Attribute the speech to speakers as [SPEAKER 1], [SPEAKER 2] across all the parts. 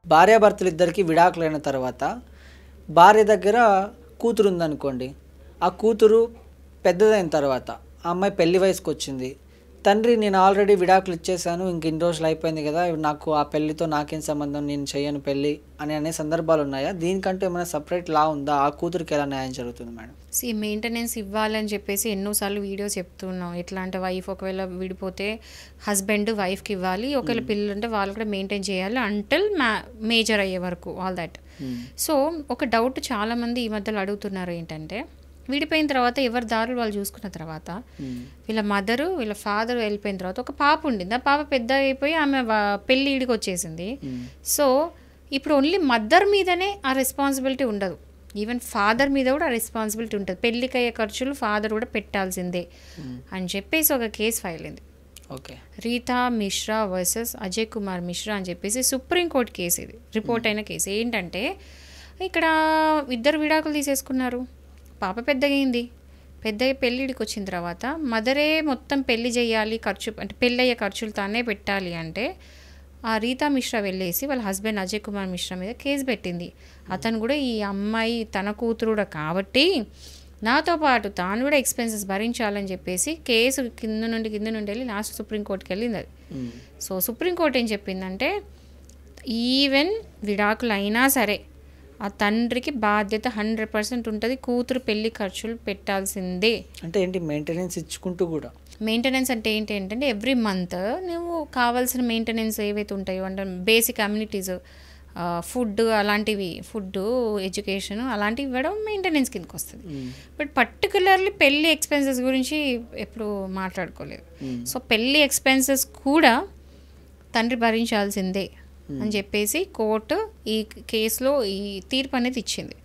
[SPEAKER 1] భార్యాభర్తలు ఇద్దరికి విడాకులైన తర్వాత భార్య దగ్గర కూతురు ఉందనుకోండి, ఆ కూతురు పెద్దదైన తర్వాత ఆ అమ్మాయి పెళ్లి వయసుకు వచ్చింది, తండ్రి నేను ఆల్రెడీ విడాకులు ఇచ్చేసాను, ఇంక ఇన్ని రోజులు అయిపోయింది కదా, నాకు ఆ పెళ్లితో నాకేం సంబంధం, నేను చెయ్యను పెళ్ళి అనే సందర్భాలు ఉన్నాయా? దీనికంటే ఏమైనా సపరేట్ లా ఉందా? ఆ కూతురికి ఎలా న్యాయం జరుగుతుంది మేడం?
[SPEAKER 2] మెయింటెనెన్స్ ఇవ్వాలని చెప్పేసి ఎన్నోసార్లు వీడియోస్ చెప్తున్నాం. ఎట్లా అంటే వైఫ్ ఒకవేళ విడిపోతే హస్బెండ్ వైఫ్కి ఇవ్వాలి, ఒకవేళ పిల్లలు అంటే వాళ్ళు కూడా మెయింటైన్ చేయాలి అంటిల్ మేజర్ అయ్యే వరకు, ఆల్ దట్. సో ఒక డౌట్ చాలామంది ఈ మధ్యలో అడుగుతున్నారు ఏంటంటే, విడిపోయిన తర్వాత ఎవరి దారులు వాళ్ళు చూసుకున్న తర్వాత వీళ్ళ మదరు వీళ్ళ ఫాదర్ వెళ్ళిపోయిన తర్వాత ఒక పాప ఉండింది, ఆ పాప పెద్ద అయిపోయి ఆమె పెళ్ళి ఈడికి వచ్చేసింది. సో ఇప్పుడు ఓన్లీ మదర్ మీదనే ఆ రెస్పాన్సిబిలిటీ ఉండదు, ఈవెన్ ఫాదర్ మీద కూడా రెస్పాన్సిబిలిటీ ఉంటుంది. పెళ్ళికి అయ్యే ఖర్చులు ఫాదర్ కూడా పెట్టాల్సిందే అని చెప్పేసి ఒక కేసు ఫైల్ అయింది.
[SPEAKER 1] ఓకే,
[SPEAKER 2] రీతా మిశ్రా వర్సెస్ అజయ్ కుమార్ మిశ్రా అని చెప్పేసి సుప్రీంకోర్టు కేసు. ఇది రిపోర్ట్ అయిన కేసు. ఏంటంటే ఇక్కడ ఇద్దరు విడాకులు తీసేసుకున్నారు, పాప పెద్దగైంది, పెద్దగా పెళ్ళిడికి వచ్చిన తర్వాత మదరే మొత్తం పెళ్లి చేయాలి, ఖర్చు అంటే పెళ్ళి అయ్యే ఖర్చులు తానే పెట్టాలి అంటే ఆ రీతా మిశ్రా వెళ్ళేసి వాళ్ళ హస్బెండ్ అజయ్ కుమార్ మిశ్రా మీద కేసు పెట్టింది. అతను కూడా ఈ అమ్మాయి తన కూతురు కూడా కాబట్టి నాతో పాటు తాను కూడా ఎక్స్పెన్సెస్ భరించాలని చెప్పేసి కేసు కింద నుండి వెళ్ళి లాస్ట్ సుప్రీంకోర్టుకి వెళ్ళింది అది. సో సుప్రీంకోర్టు ఏం చెప్పిందంటే, ఈవెన్ విడాకులు అయినా సరే ఆ తండ్రికి బాధ్యత 100% ఉంటుంది, కూతురు పెళ్లి ఖర్చులు పెట్టాల్సిందే.
[SPEAKER 1] అంటే ఏంటి మెయింటెనెన్స్ ఇచ్చుకుంటూ కూడా?
[SPEAKER 2] మెయింటెనెన్స్ అంటే ఏంటంటే ఎవ్రీ మంత్ నువ్వు కావాల్సిన మెయింటెనెన్స్ ఏవైతే ఉంటాయో అంటే బేసిక్ అమ్యూనిటీస్, ఫుడ్ అలాంటివి, ఫుడ్, ఎడ్యుకేషన్ అలాంటివి ఇవ్వడం మెయింటెనెన్స్ కిందకి వస్తుంది. బట్ పర్టికులర్లీ పెళ్ళి ఎక్స్పెన్సెస్ గురించి ఎప్పుడు మాట్లాడుకోలేదు. సో పెళ్ళి ఎక్స్పెన్సెస్ కూడా తండ్రి భరించాల్సిందే అని చెప్పేసి కోర్టు ఈ కేసులో ఈ తీర్పు అనేది ఇచ్చింది.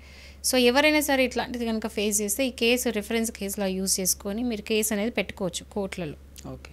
[SPEAKER 2] సో ఎవరైనా సరే ఇట్లాంటిది కనుక ఫేస్ చేస్తే ఈ కేసు రిఫరెన్స్ కేసులా యూజ్ చేసుకొని మీరు కేసు అనేది పెట్టుకోవచ్చు కోర్టులలో.
[SPEAKER 1] ఓకే.